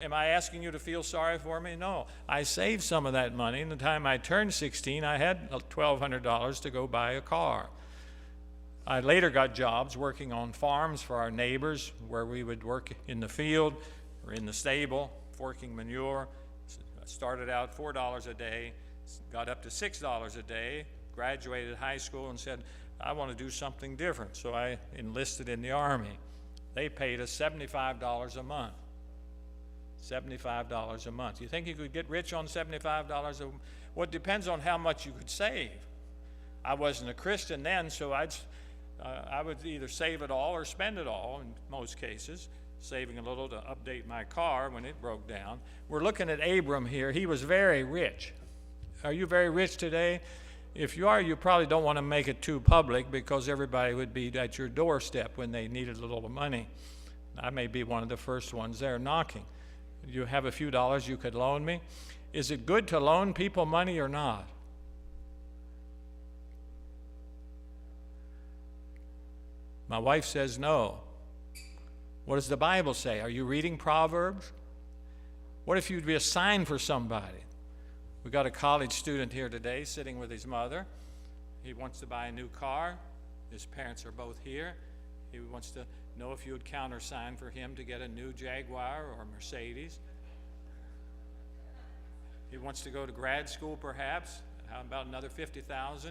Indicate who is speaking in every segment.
Speaker 1: Am I asking you to feel sorry for me? No. I saved some of that money. And the time I turned 16, I had $1,200 to go buy a car. I later got jobs working on farms for our neighbors, where we would work in the field or in the stable, forking manure. I started out $4 a day, got up to $6 a day, graduated high school and said, I want to do something different. So I enlisted in the Army. They paid us $75 a month. $75 a month. You think you could get rich on $75 a month? Well, it depends on how much you could save. I wasn't a Christian then, so I would either save it all or spend it all in most cases, saving a little to update my car when it broke down. We're looking at Abram here. He was very rich. Are you very rich today? If you are, you probably don't want to make it too public, because everybody would be at your doorstep when they needed a little money. I may be one of the first ones there knocking. You have a few dollars you could loan me? Is it good to loan people money or not? My wife says no. What does the Bible say? Are you reading Proverbs? What if you'd be a sign for somebody? We got a college student here today sitting with his mother. He wants to buy a new car. His parents are both here. He wants to know if you would countersign for him to get a new Jaguar or Mercedes. He wants to go to grad school, perhaps. How about another $50,000?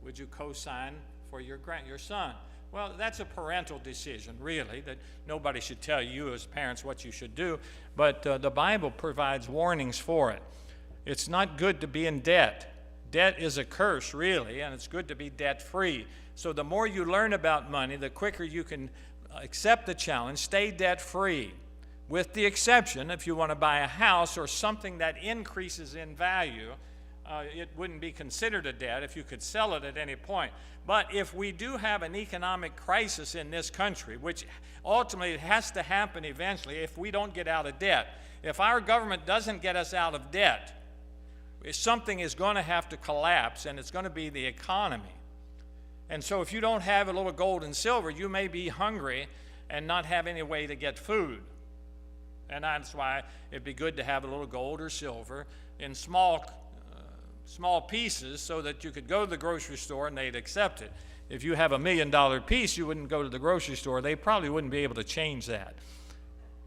Speaker 1: Would you co-sign for your son? Well, that's a parental decision, really, that nobody should tell you as parents what you should do, but the Bible provides warnings for it. It's not good to be in debt. Debt is a curse, really, and it's good to be debt-free. So the more you learn about money, the quicker you can accept the challenge, stay debt-free, with the exception if you want to buy a house or something that increases in value. It wouldn't be considered a debt if you could sell it at any point. But if we do have an economic crisis in this country, which ultimately has to happen eventually if we don't get out of debt, if our government doesn't get us out of debt, something is going to have to collapse, and it's going to be the economy. And so if you don't have a little gold and silver, you may be hungry and not have any way to get food. And that's why it'd be good to have a little gold or silver in small pieces, so that you could go to the grocery store and they'd accept it. If you have $1 million piece, you wouldn't go to the grocery store. They probably wouldn't be able to change that.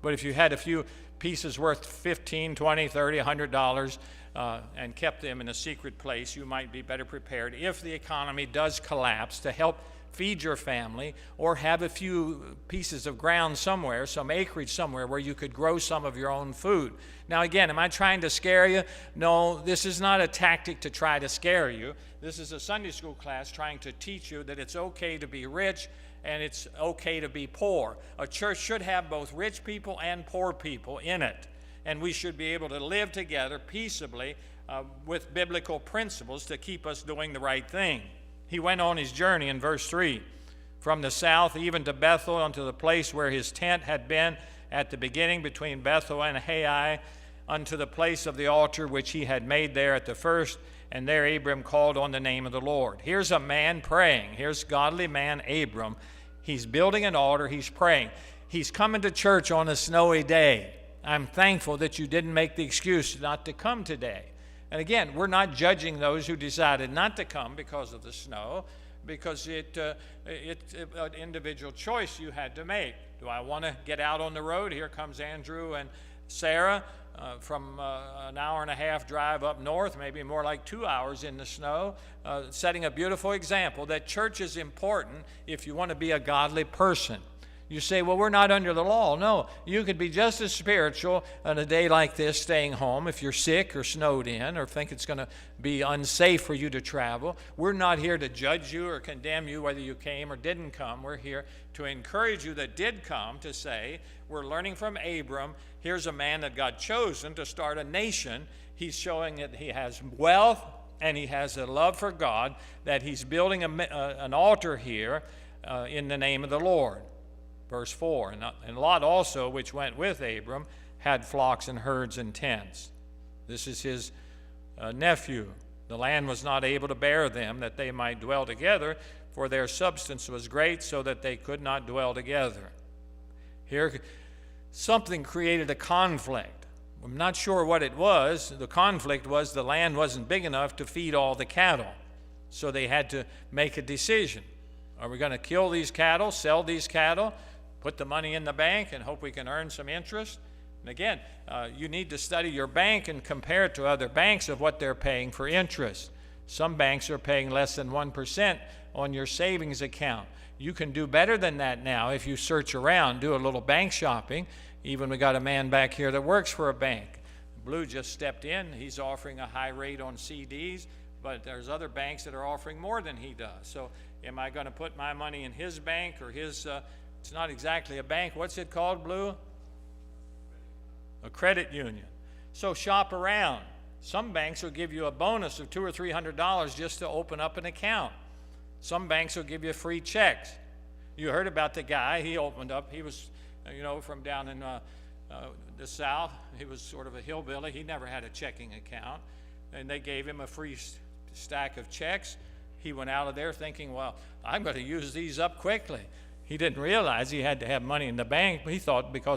Speaker 1: But if you had a few pieces worth $15, $20, $30, $100, and kept them in a secret place, you might be better prepared if the economy does collapse, to help feed your family, or have a few pieces of ground somewhere, some acreage somewhere where you could grow some of your own food. Now again, am I trying to scare you? No, this is not a tactic to try to scare you. This is a Sunday school class trying to teach you that it's okay to be rich and it's okay to be poor. A church should have both rich people and poor people in it. And we should be able to live together peaceably with biblical principles to keep us doing the right thing. He went on his journey in verse 3, from the south even to Bethel, unto the place where his tent had been at the beginning, between Bethel and Hai, unto the place of the altar which he had made there at the first. And there Abram called on the name of the Lord. Here's a man praying. Here's godly man Abram. He's building an altar. He's praying. He's coming to church on a snowy day. I'm thankful that you didn't make the excuse not to come today. And again, we're not judging those who decided not to come because of the snow, because it's an individual choice you had to make. Do I want to get out on the road? Here comes Andrew and Sarah from an hour and a half drive up north, maybe more like 2 hours in the snow, setting a beautiful example that church is important if you want to be a godly person. You say, well, we're not under the law. No, you could be just as spiritual on a day like this, staying home if you're sick or snowed in or think it's going to be unsafe for you to travel. We're not here to judge you or condemn you whether you came or didn't come. We're here to encourage you that did come, to say, we're learning from Abram. Here's a man that God chosen to start a nation. He's showing that he has wealth and he has a love for God, that he's building an altar here in the name of the Lord. Verse 4, and Lot also, which went with Abram, had flocks and herds and tents. This is his nephew. The land was not able to bear them, that they might dwell together, for their substance was great, so that they could not dwell together. Here something created a conflict. I'm not sure what it was. The conflict was the land wasn't big enough to feed all the cattle. So they had to make a decision. Are we going to kill these cattle, sell these cattle, put the money in the bank and hope we can earn some interest? And again, you need to study your bank and compare it to other banks of what they're paying for interest. Some banks are paying less than 1% on your savings account. You can do better than that now if you search around, do a little bank shopping. Even we got a man back here that works for a bank. Blue just stepped in. He's offering a high rate on CDs, but there's other banks that are offering more than he does. So am I going to put my money in his bank or his, it's not exactly a bank. What's it called, Blue? A credit union. So shop around. Some banks will give you a bonus of $200 or $300 just to open up an account. Some banks will give you free checks. You heard about the guy, he opened up, he was, from down in the South. He was sort of a hillbilly. He never had a checking account. And they gave him a free stack of checks. He went out of there thinking, well, I'm going to use these up quickly. He didn't realize he had to have money in the bank. He thought because